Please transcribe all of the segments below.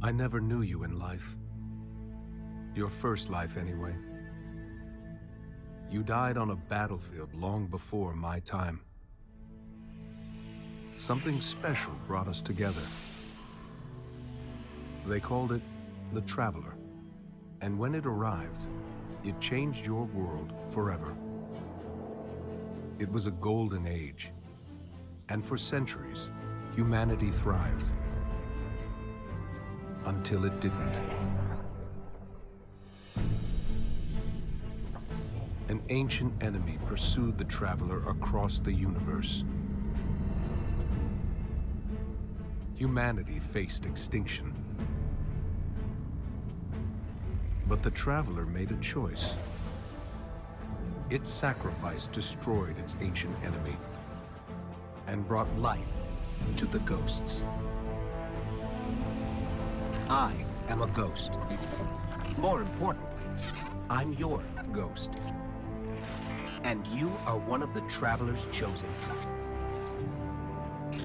I never knew you in life. Your first life, anyway. You died on a battlefield long before my time. Something special brought us together. They called it the Traveler. And when it arrived, it changed your world forever. It was a golden age. And for centuries, humanity thrived. Until it didn't. An ancient enemy pursued the Traveler across the universe. Humanity faced extinction. But the Traveler made a choice. Its sacrifice destroyed its ancient enemy and brought life to the ghosts. I am a ghost. More importantly, I'm your ghost. And you are one of the Traveler's chosen.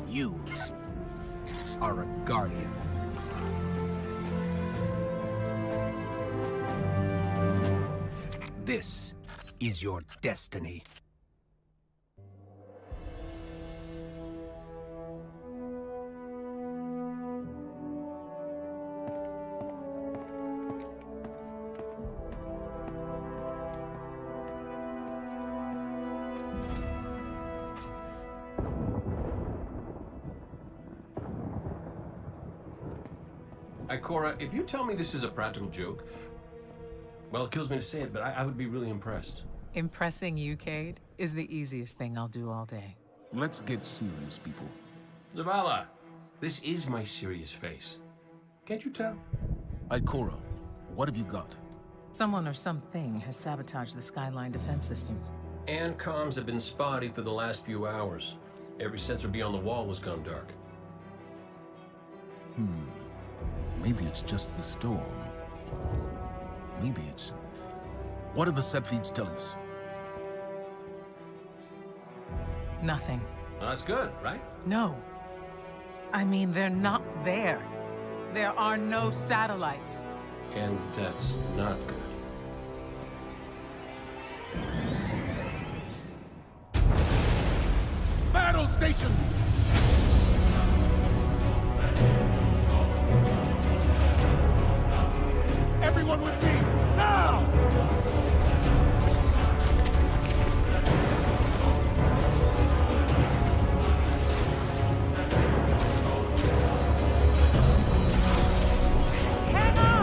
You are a guardian. This is your destiny. Cora, if you tell me this is a practical joke, well, it kills me to say it, but I would be really impressed. Impressing you, Cade, is the easiest thing I'll do all day. Let's get serious, people. Zavala, this is my serious face. Can't you tell? Ikora, what have you got? Someone or something has sabotaged the Skyline defense systems. And comms have been spotty for the last few hours. Every sensor beyond the wall has gone dark. Maybe it's just the storm. Maybe it's... What are the set feeds telling us? Nothing. Well, that's good, right? No. I mean, they're not there. There are no satellites. And that's not good. Battle stations! Everyone with me, now! Hang on!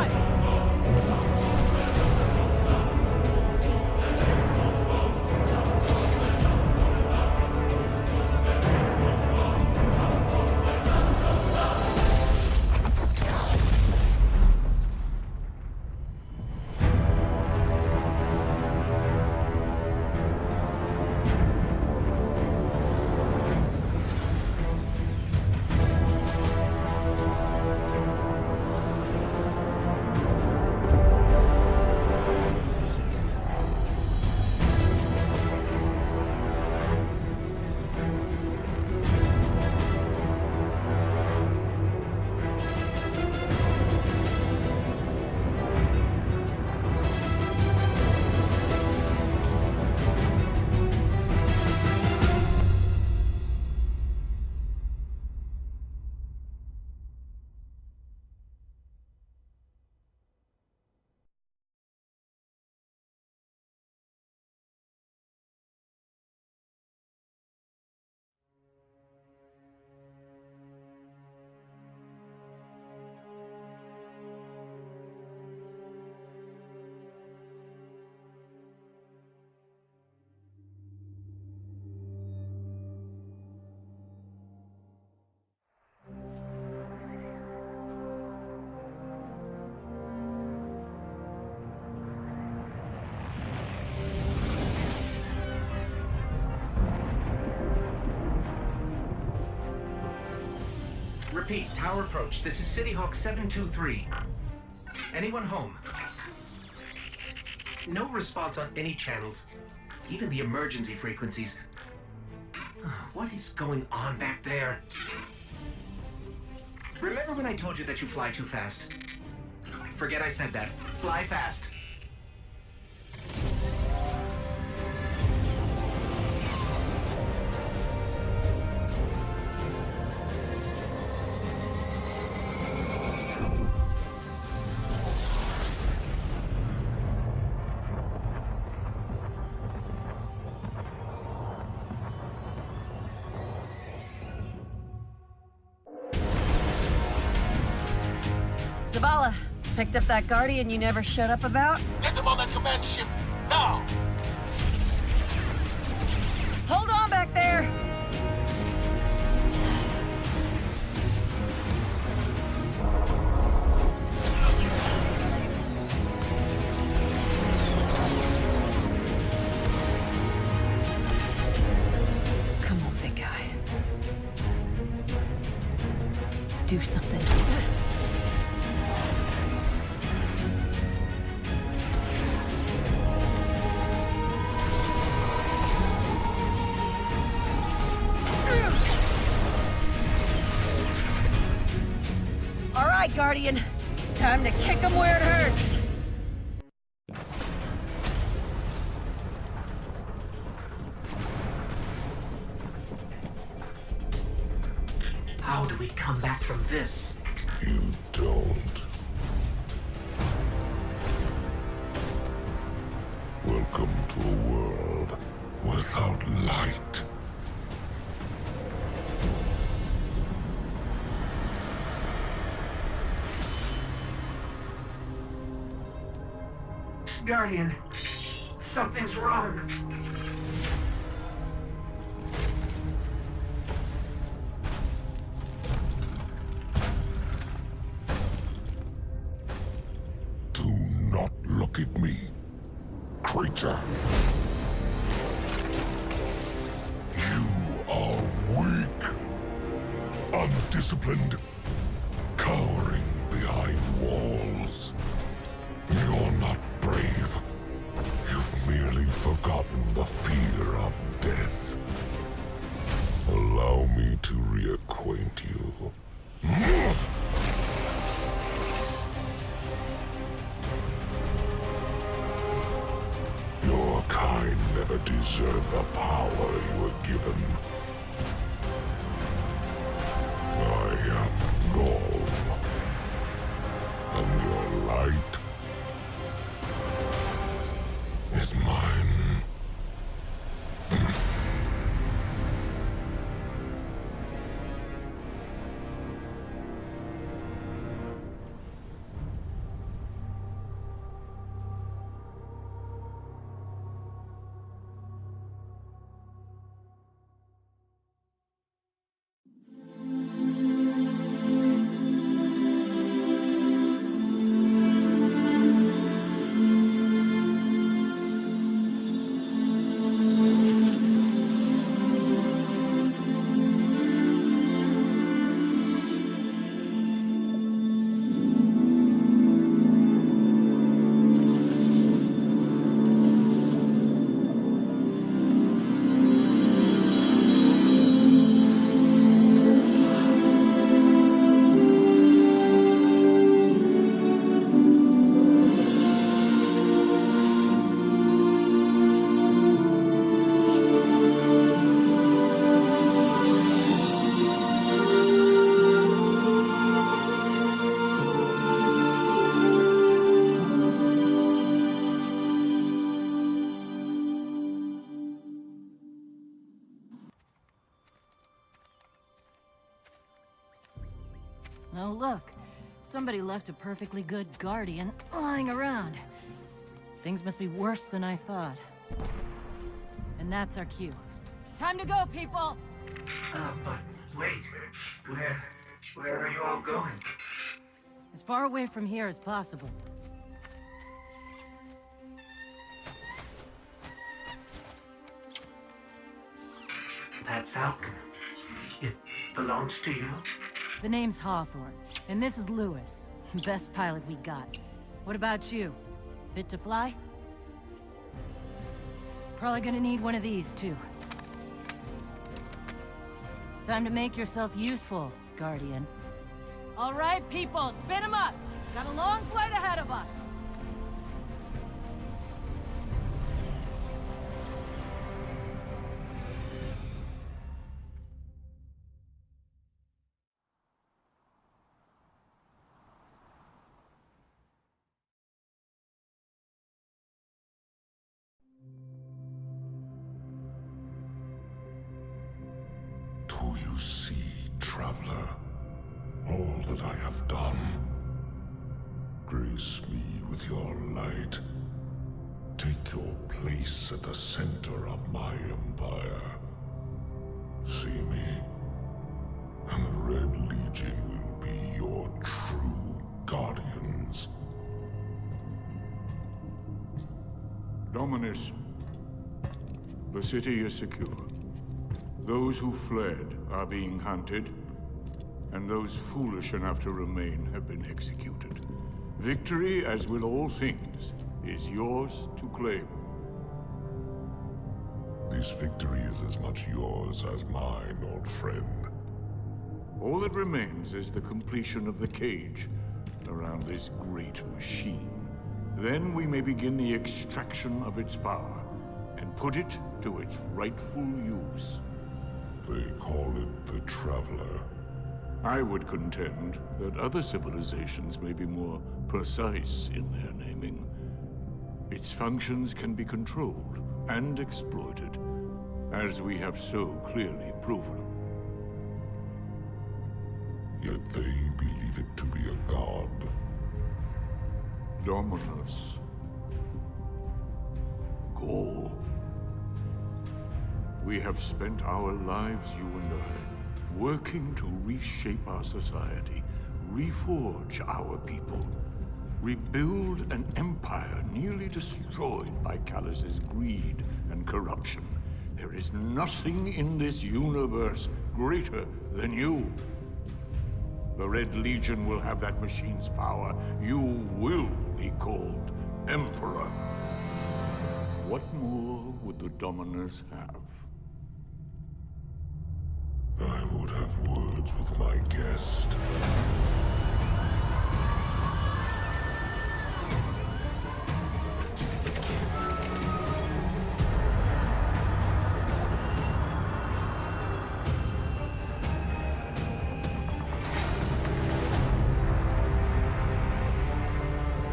Repeat, tower approach. This is City Hawk 723. Anyone home? No response on any channels, even the emergency frequencies. What is going on back there? Remember when I told you that you fly too fast? Forget I said that. Fly fast. Zavala, picked up that Guardian you never showed up about? Get them on that command ship, now! Hold on back there! Come on, big guy. Do something. All right, Guardian. Time to kick him where it hurts. How do we come back from this? You don't. Welcome to a world without light. Guardian, something's wrong. Do not look at me, creature. You are weak, undisciplined, cowering behind walls. You're not brave. You've merely forgotten the fear of death. Allow me to reacquaint you. Your kind never deserved the power you were given. I am Gorm, and your light is mine. Oh, look. Somebody left a perfectly good Guardian lying around. Things must be worse than I thought. And that's our cue. Time to go, people! But wait. Where are you all going? As far away from here as possible. That Falcon, it belongs to you? The name's Hawthorne, and this is Lewis. Best pilot we got. What about you? Fit to fly? Probably gonna need one of these, too. Time to make yourself useful, Guardian. All right, people, spin them up. Got a long flight ahead of us. Do you see, traveler, all that I have done? Grace me with your light. Take your place at the center of my empire. See me, and the Red Legion will be your true guardians. Dominus, the city is secure. Those who fled are being hunted, and those foolish enough to remain have been executed. Victory, as with all things, is yours to claim. This victory is as much yours as mine, old friend. All that remains is the completion of the cage around this great machine. Then we may begin the extraction of its power and put it to its rightful use. They call it the Traveler. I would contend that other civilizations may be more precise in their naming. Its functions can be controlled and exploited, as we have so clearly proven. Yet they believe it to be a god. Dominus. Gaul. We have spent our lives, you and I, working to reshape our society, reforge our people, rebuild an empire nearly destroyed by Callus's greed and corruption. There is nothing in this universe greater than you. The Red Legion will have that machine's power. You will be called Emperor. What more would the Dominus have? I would have words with my guest.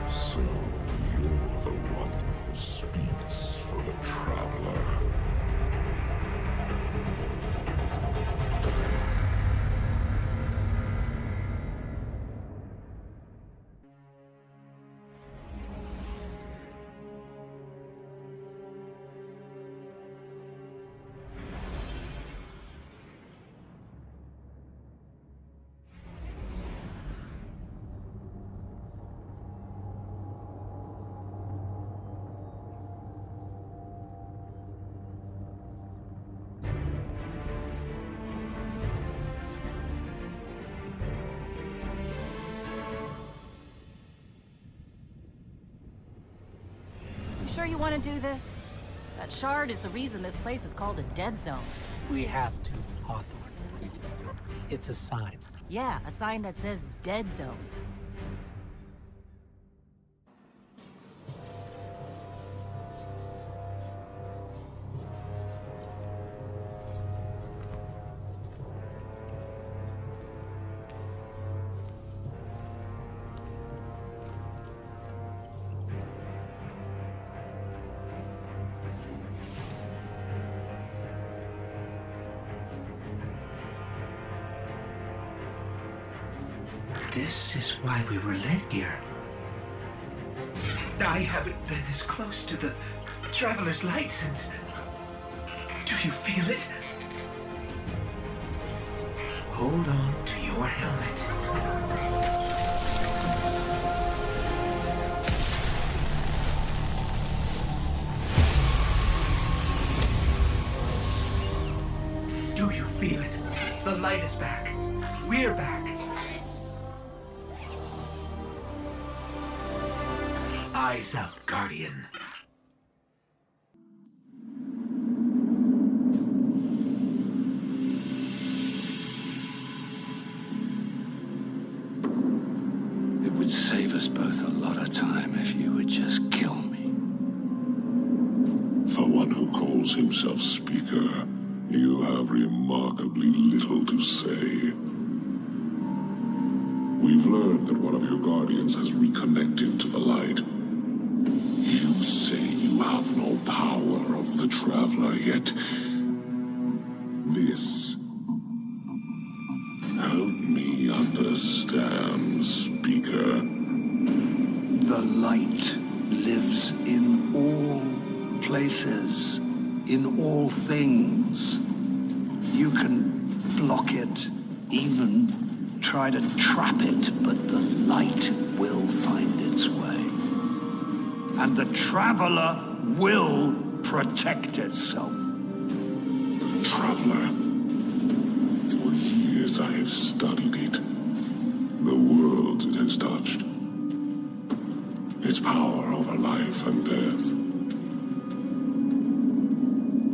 So, you're the one who speaks for the Traveler. You sure you want to do this? That shard is the reason this place is called a dead zone. We have to, Hawthorne. It's a sign. Yeah, a sign that says dead zone. This is why we were led here. I haven't been as close to the Traveler's light since... Do you feel it? Hold on to your helmet. Do you feel it? The light is back. We're back. Eyes out, Guardian. would save us both a lot of time if you would just kill me. For one who calls himself Speaker, you have remarkably little to say. We've learned that one of your guardians has reconnected to the light. You say you have no power over the Traveler, yet this... Help me understand, Speaker. The light lives in all places, in all things. You can block it, even try to trap it, but the light will find its way. And the Traveler will protect itself. The Traveler. For years I have studied it. The worlds it has touched. Its power over life and death.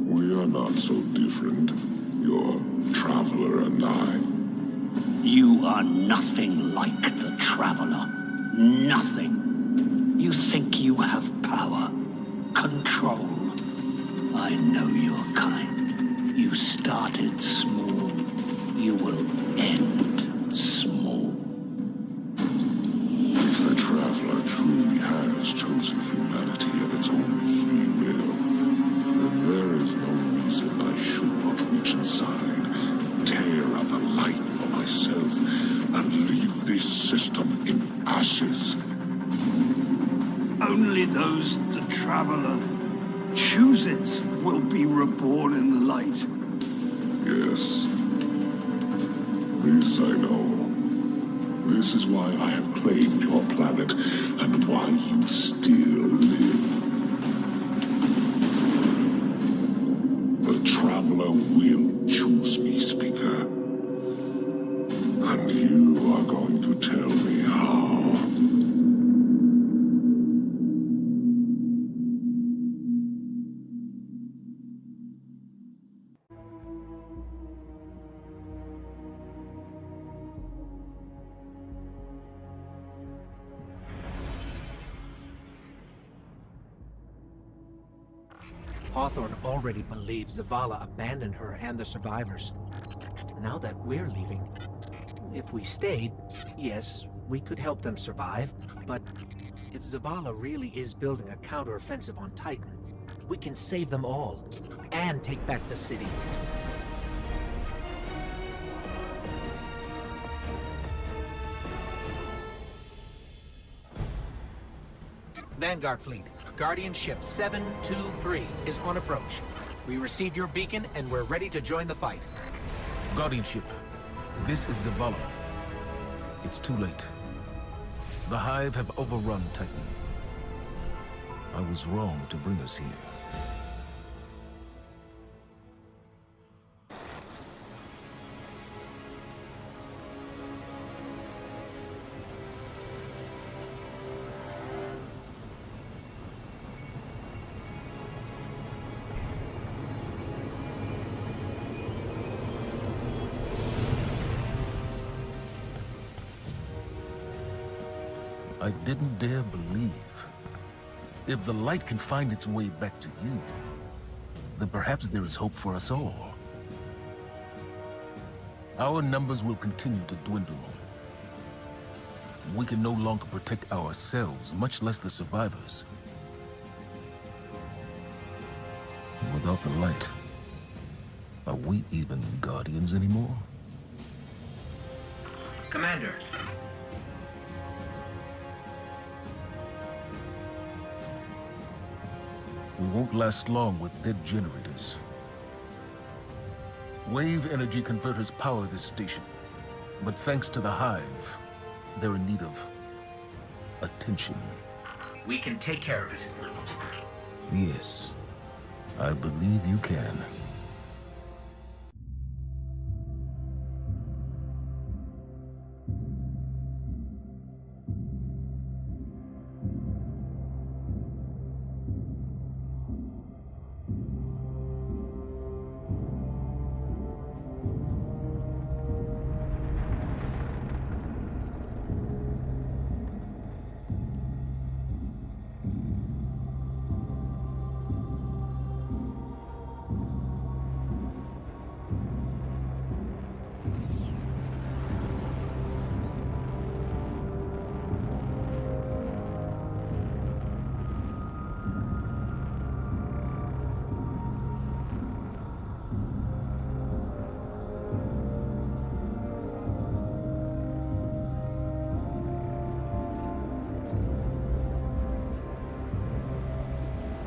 We are not so different, your Traveler and I. You are nothing like the Traveler. Nothing. You think you have power, control. I know your kind. You started small. You will end small. If the Traveler truly has chosen humanity of its own free will, then there is no reason I should not reach inside, tear out the light for myself, and leave this system in ashes. Only those the Traveler chooses will be reborn in the light. Yes. This I know. This is why I have claimed your planet, and why you still live. The Traveler will choose me, Speaker. And you are going to tell me how. Hawthorne already believes Zavala abandoned her and the survivors. Now that we're leaving, if we stayed, yes, we could help them survive, but if Zavala really is building a counteroffensive on Titan, we can save them all, and take back the city. Vanguard Fleet, Guardian Ship 723 is on approach. We received your beacon and we're ready to join the fight. Guardian Ship, this is Zavala. It's too late. The Hive have overrun Titan. I was wrong to bring us here. I didn't dare believe. If the light can find its way back to you, then perhaps there is hope for us all. Our numbers will continue to dwindle. We can no longer protect ourselves, much less the survivors. Without the light, are we even Guardians anymore? Commander. We won't last long with dead generators. Wave energy converters power this station. But thanks to the Hive, they're in need of attention. We can take care of it. Yes, I believe you can.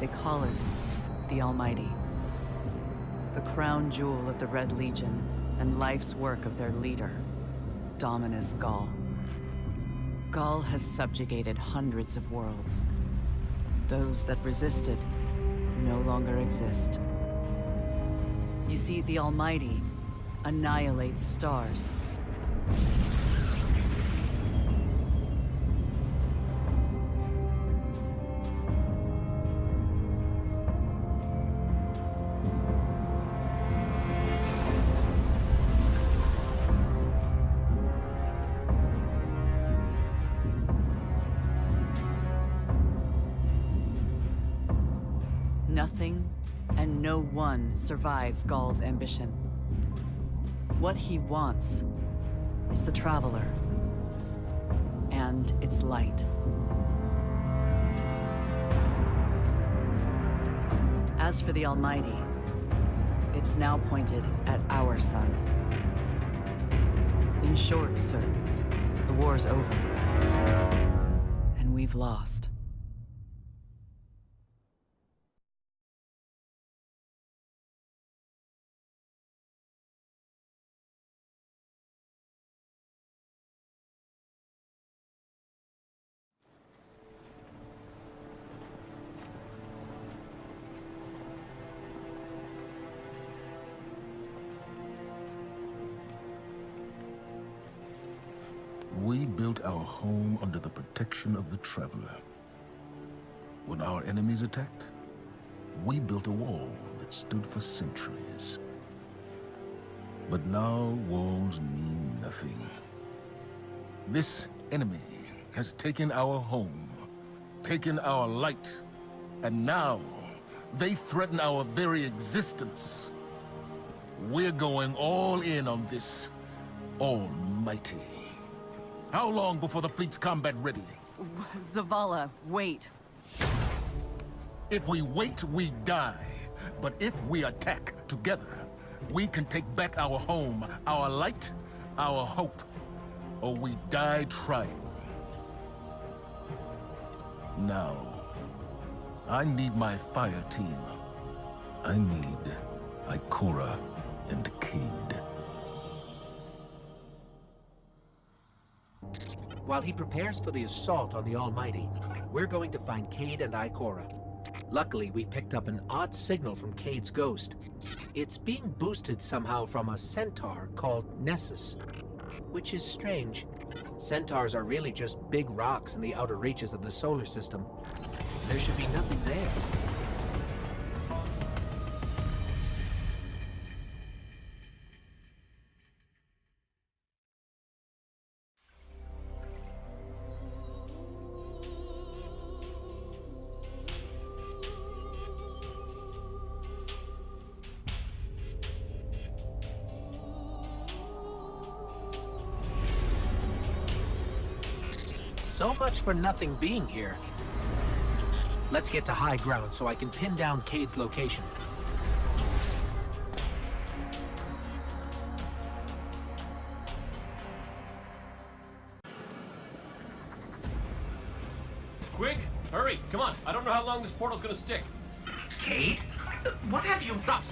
They call it the Almighty. The crown jewel of the Red Legion and life's work of their leader, Dominus Gaul. Gaul has subjugated hundreds of worlds. Those that resisted no longer exist. You see, the Almighty annihilates stars. Nothing and no one survives Gaul's ambition. What he wants is the Traveler and its light. As for the Almighty, it's now pointed at our sun. In short, sir, the war's over, and we've lost. We built our home under the protection of the Traveler. When our enemies attacked, we built a wall that stood for centuries. But now walls mean nothing. This enemy has taken our home, taken our light, and now they threaten our very existence. We're going all in on this Almighty. How long before the fleet's combat ready? Zavala, wait. If we wait, we die. But if we attack together, we can take back our home, our light, our hope. Or we die trying. Now, I need my fire team. I need Ikora and Cade. While he prepares for the assault on the Almighty, we're going to find Cade and Ikora. Luckily, we picked up an odd signal from Cade's ghost. It's being boosted somehow from a centaur called Nessus, which is strange. Centaurs are really just big rocks in the outer reaches of the solar system. There should be nothing there. So much for nothing being here. Let's get to high ground so I can pin down Cade's location. Quick! Hurry! Come on! I don't know how long this portal's gonna stick. Cade? What have you... Stop.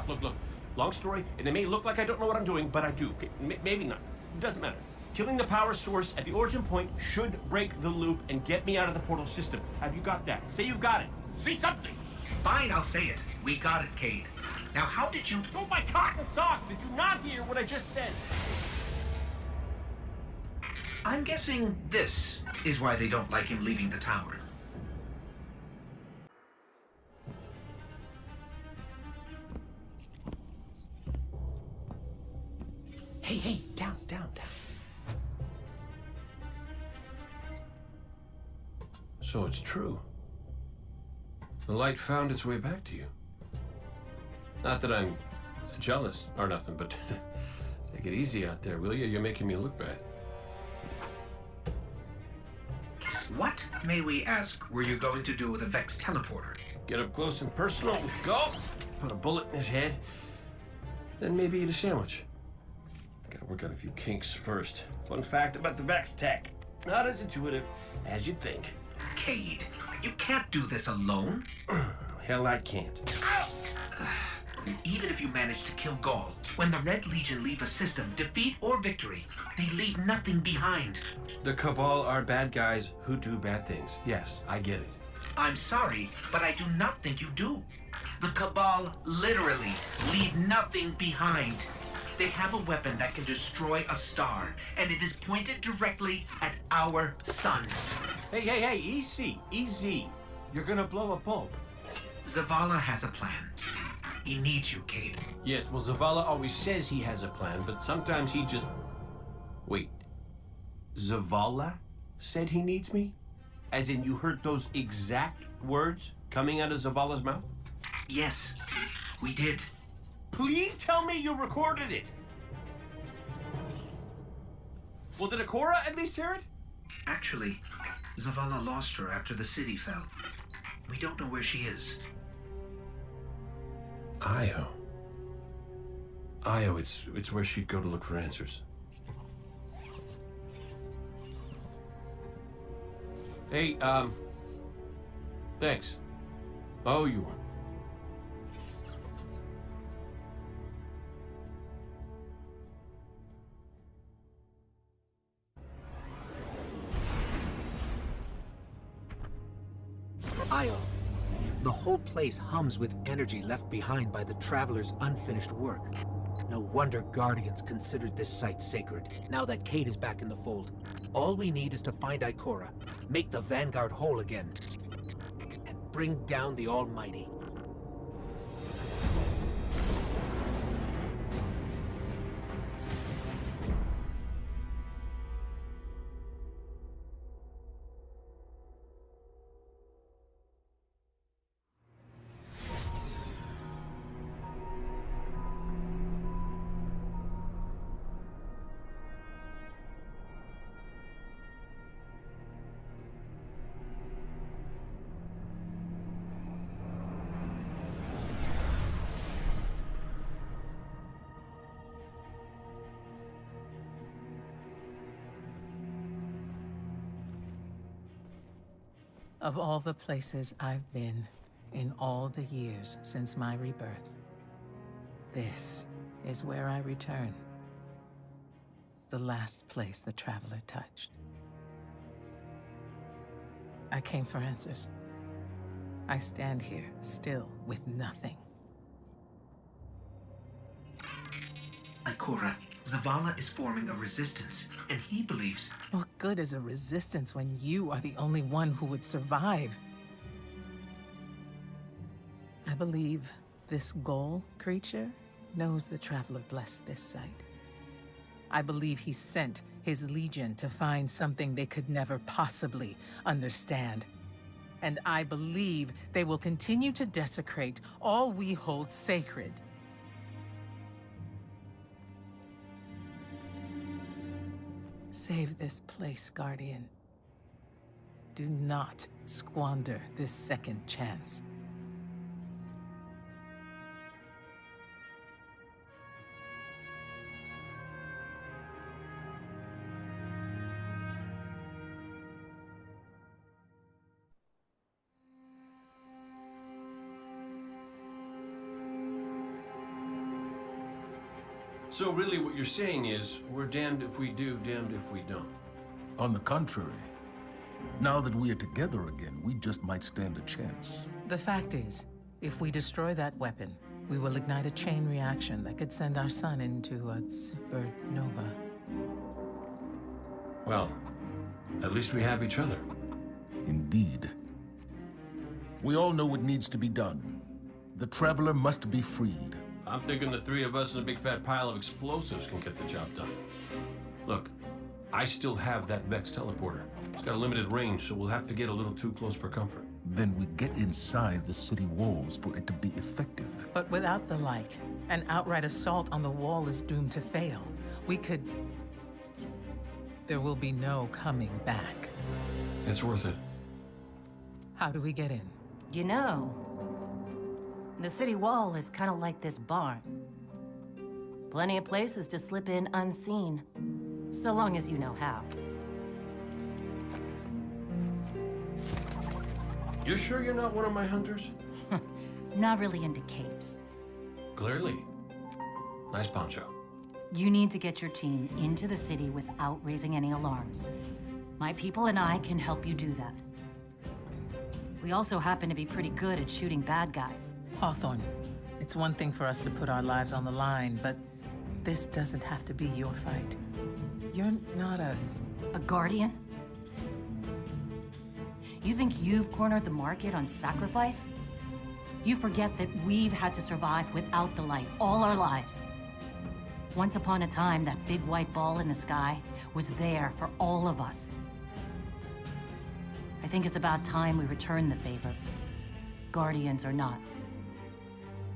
Look. Long story, and it may look like I don't know what I'm doing, but I do. Okay, maybe not. It doesn't matter. Killing the power source at the origin point should break the loop and get me out of the portal system. Have you got that? Say you've got it. Say something! Fine, I'll say it. We got it, Cade. Now, how did you... Oh, my cotton socks! Did you not hear what I just said? I'm guessing this is why they don't like him leaving the tower. Hey, down. So it's true. The light found its way back to you. Not that I'm jealous or nothing, but take it easy out there, will you? You're making me look bad. What, may we ask, were you going to do with a Vex teleporter? Get up close and personal. Let's go. Put a bullet in his head. Then maybe eat a sandwich. Gotta work out a few kinks first. Fun fact about the Vex tech. Not as intuitive as you'd think. Cade, you can't do this alone. Hell, I can't. Even if you manage to kill Gaul, when the Red Legion leave a system, defeat or victory, they leave nothing behind. The Cabal are bad guys who do bad things. Yes, I get it. I'm sorry, but I do not think you do. The Cabal literally leave nothing behind. They have a weapon that can destroy a star, and it is pointed directly at our sun. Hey, easy. You're gonna blow a bulb. Zavala has a plan. He needs you, Cade. Yes, well, Zavala always says he has a plan, but sometimes he just... Wait. Zavala said he needs me? As in you heard those exact words coming out of Zavala's mouth? Yes, we did. Please tell me you recorded it! Well, did Akora at least hear it? Actually, Zavala lost her after the city fell. We don't know where she is. Io, it's where she'd go to look for answers. Hey, thanks. Oh, you are. Io, the whole place hums with energy left behind by the Traveler's unfinished work. No wonder Guardians considered this site sacred, now that Cade is back in the fold. All we need is to find Ikora, make the Vanguard whole again, and bring down the Almighty. Of all the places I've been in all the years since my rebirth, this is where I return. The last place the Traveler touched. I came for answers. I stand here, still, with nothing. Ikora, Zavala is forming a resistance, and he believes... What good is a resistance when you are the only one who would survive? I believe this Ghoul creature knows the Traveler blessed this site. I believe he sent his legion to find something they could never possibly understand. And I believe they will continue to desecrate all we hold sacred. Save this place, Guardian. Do not squander this second chance. So really what you're saying is, we're damned if we do, damned if we don't. On the contrary, now that we are together again, we just might stand a chance. The fact is, if we destroy that weapon, we will ignite a chain reaction that could send our sun into a supernova. Well, at least we have each other. Indeed. We all know what needs to be done. The Traveler must be freed. I'm thinking the three of us and a big fat pile of explosives can get the job done. Look, I still have that Vex teleporter. It's got a limited range, so we'll have to get a little too close for comfort. Then we get inside the city walls for it to be effective. But without the light, an outright assault on the wall is doomed to fail. We could... There will be no coming back. It's worth it. How do we get in? You know, the city wall is kind of like this barn. Plenty of places to slip in unseen, so long as you know how. You're sure you're not one of my hunters? Not really into capes. Clearly. Nice poncho. You need to get your team into the city without raising any alarms. My people and I can help you do that. We also happen to be pretty good at shooting bad guys. Hawthorne, it's one thing for us to put our lives on the line, but this doesn't have to be your fight. You're not a guardian? You think you've cornered the market on sacrifice? You forget that we've had to survive without the light all our lives. Once upon a time, that big white ball in the sky was there for all of us. I think it's about time we return the favor, guardians or not.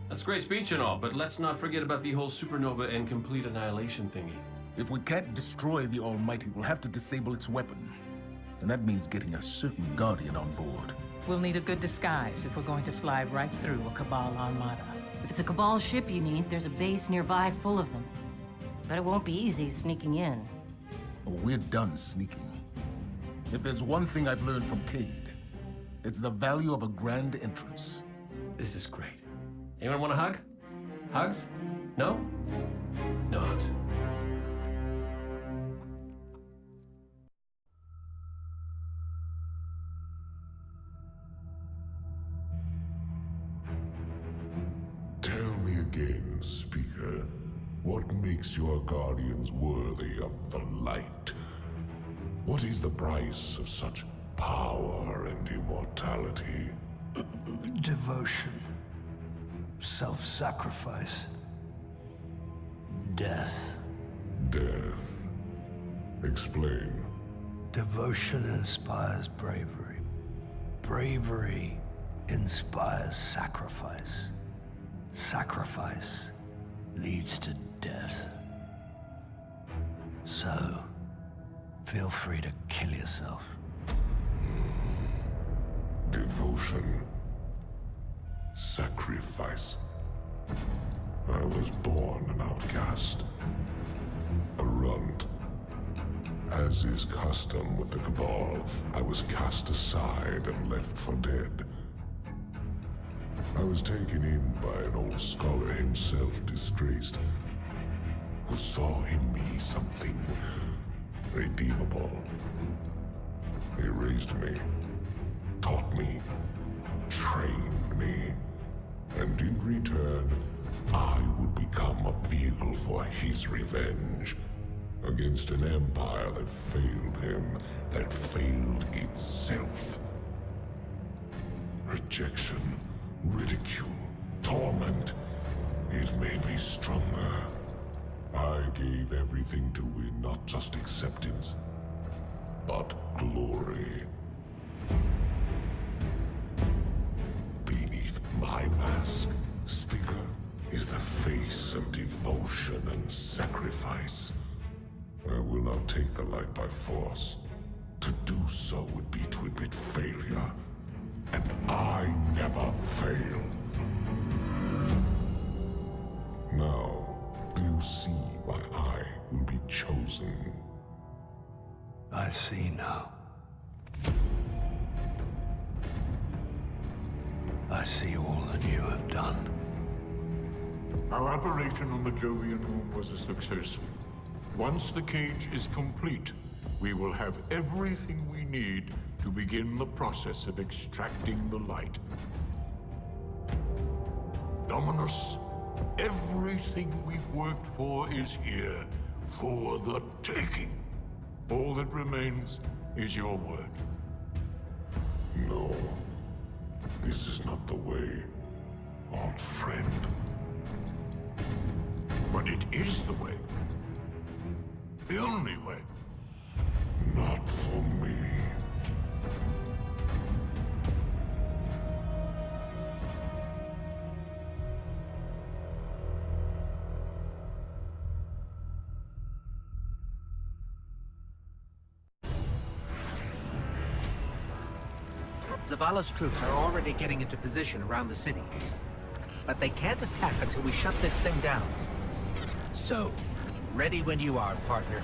That's great speech and all, but let's not forget about the whole supernova and complete annihilation thingy. If we can't destroy the Almighty, we'll have to disable its weapon. And that means getting a certain Guardian on board. We'll need a good disguise if we're going to fly right through a Cabal armada. If it's a Cabal ship you need, there's a base nearby full of them. But it won't be easy sneaking in. Oh, we're done sneaking. If there's one thing I've learned from Cade, it's the value of a grand entrance. This is great. Anyone want a hug? Hugs? No? No hugs. Tell me again, Speaker, what makes your guardians worthy of the light? What is the price of such power and immortality? Devotion. Self-sacrifice. Death. Death. Explain. Devotion inspires bravery. Bravery inspires sacrifice. Sacrifice leads to death. So, feel free to kill yourself. Devotion. Sacrifice. I was born an outcast. A runt. As is custom with the Cabal, I was cast aside and left for dead. I was taken in by an old scholar himself, disgraced, who saw in me something redeemable. He raised me, taught me, trained me, and in return, I would become a vehicle for his revenge against an empire that failed him, that failed itself. Rejection, ridicule, torment. It made me stronger. I gave everything to win not just acceptance, but glory. Beneath my mask, Speaker, is the face of devotion and sacrifice. I will not take the light by force. To do so would be to admit failure. And I never fail. Now, do you see why I will be chosen? I see now. I see all that you have done. Our operation on the Jovian moon was a success. Once the cage is complete, we will have everything we need to begin the process of extracting the light. Dominus, everything we've worked for is here, for the taking. All that remains is your word. No. This is not the way, old friend. But it is the way. The only way. Not for me. Zavala's troops are already getting into position around the city. But they can't attack until we shut this thing down. So, ready when you are, partner.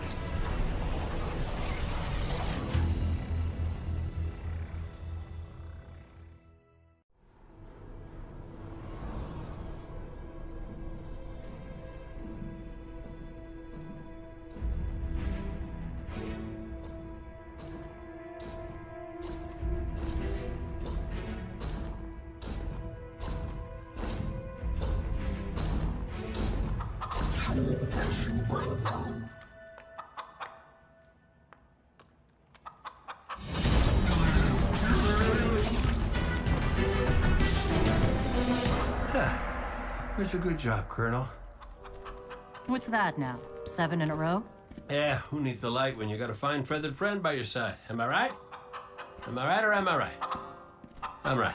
That's a good job, Colonel. What's that now? 7 in a row? Yeah, who needs the light when you got a fine feathered friend by your side? Am I right? Am I right or am I right? I'm right.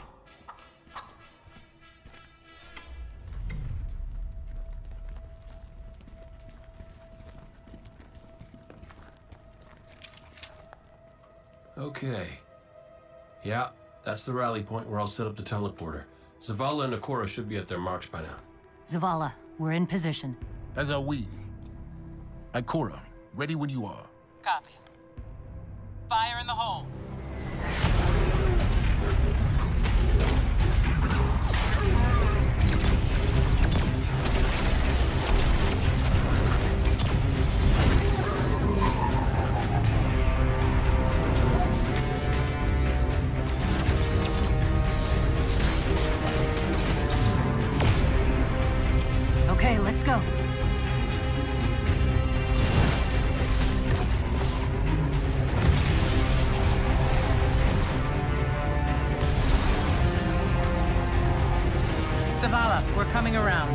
Okay. Yeah, that's the rally point where I'll set up the teleporter. Zavala and Ikora should be at their marks by now. Zavala, we're in position. As are we. Ikora, ready when you are. Copy. Fire in the hole. Okay, let's go. Zavala, we're coming around.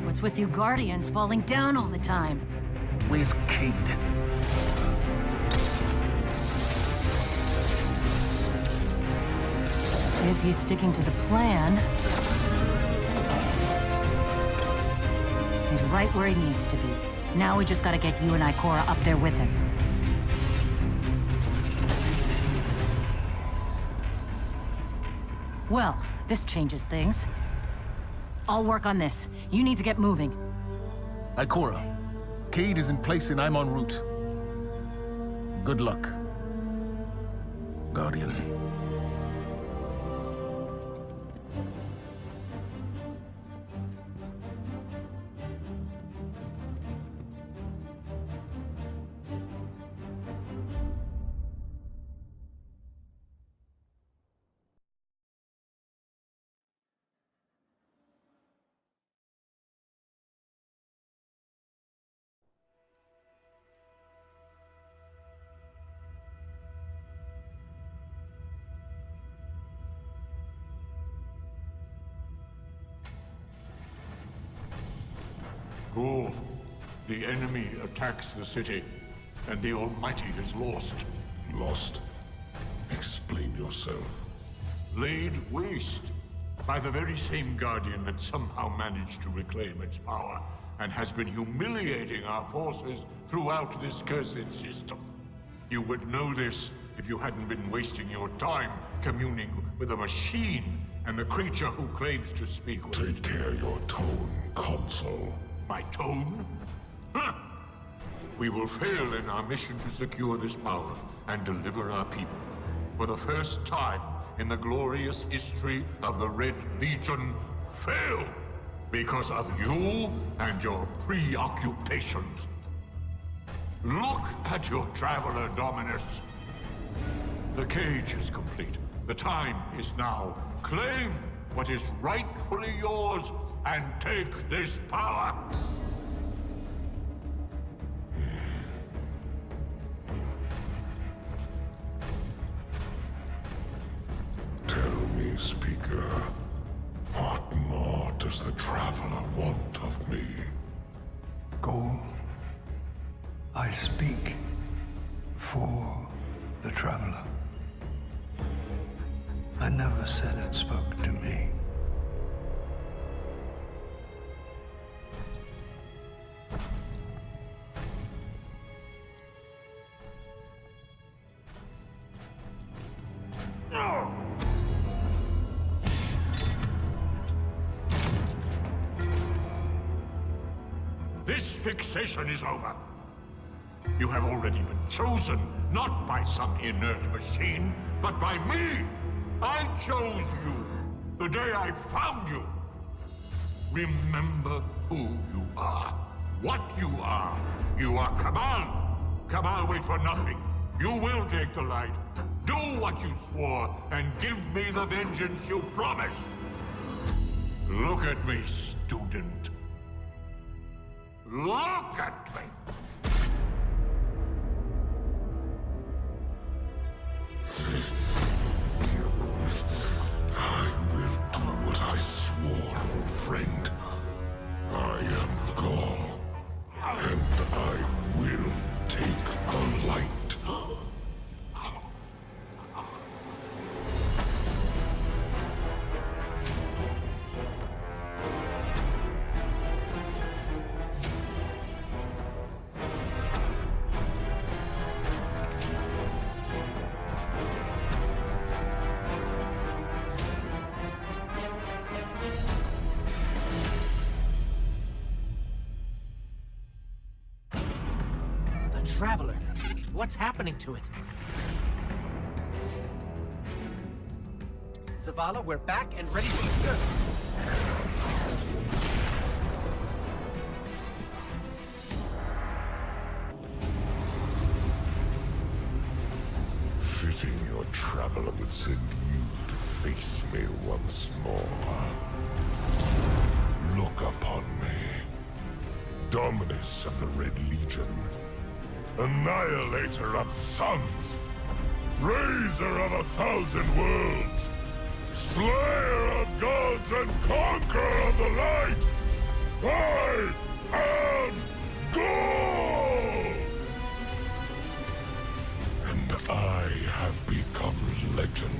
What's with you Guardians falling down all the time? Where's Cade? If he's sticking to the plan... he's right where he needs to be. Now we just gotta get you and Ikora up there with him. Well, this changes things. I'll work on this. You need to get moving. Ikora, Cade is in place and I'm en route. Good luck, Guardian. Go. The enemy attacks the city, and the Almighty is lost. Lost? Explain yourself. Laid waste by the very same Guardian that somehow managed to reclaim its power, and has been humiliating our forces throughout this cursed system. You would know this if you hadn't been wasting your time communing with a machine and the creature who claims to speak with Take care your tone, Consul. My tone? Huh. We will fail in our mission to secure this power and deliver our people. For the first time in the glorious history of the Red Legion, fail because of you and your preoccupations. Look at your traveler, Dominus. The cage is complete. The time is now. Claim what is rightfully yours and take this power. Tell me, Speaker, what more does the Traveler want of me? Go. I speak for the Traveler. I never said it spoke to me. fixation is over. You have already been chosen, not by some inert machine, but by me. I chose you the day I found you. Remember who you are, what you are. You are Cabal. Cabal wait for nothing. You will take the light. Do what you swore, and give me the vengeance you promised. Look at me, student. Look at me! I will do what I swore, old friend. I am Gaul, and I will take the light. Traveler. What's happening to it? Zavala, we're back and ready to... Fitting your traveler would send you to face me once more. Look upon me. Dominus of the Red Legion. Annihilator of suns, Raiser of 1,000 worlds, Slayer of gods and Conqueror of the light! I am Gaul! And I have become legend.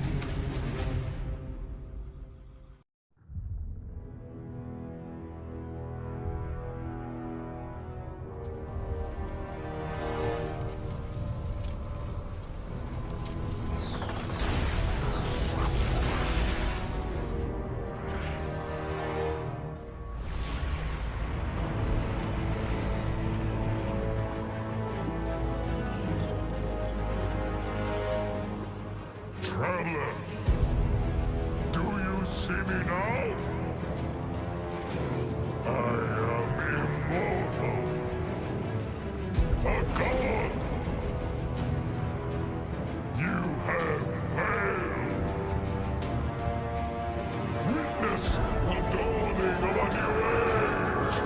Traveler, do you see me now? I am immortal. A god. You have failed. Witness the dawning of a new age.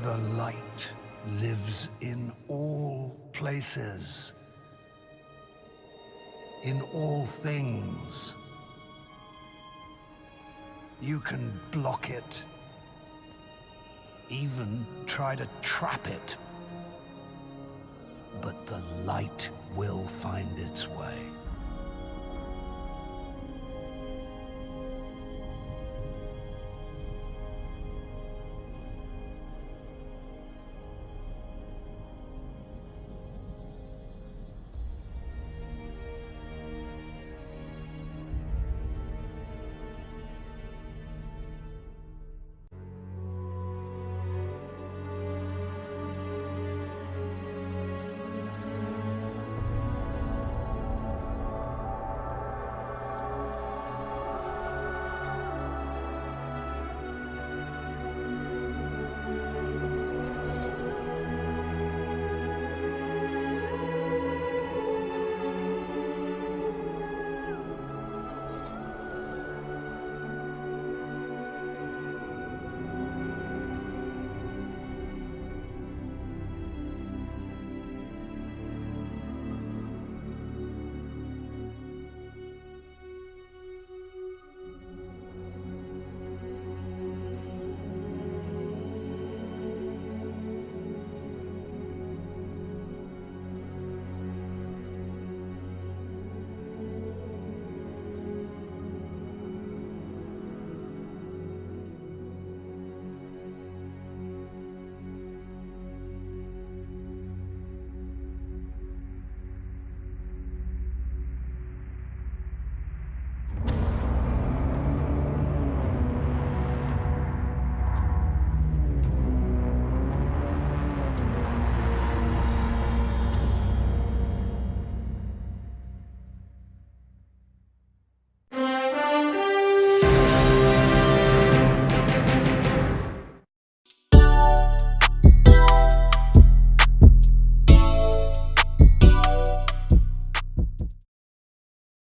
The light lives in all places. in all things. You can block it, even try to trap it. But the light will find its way.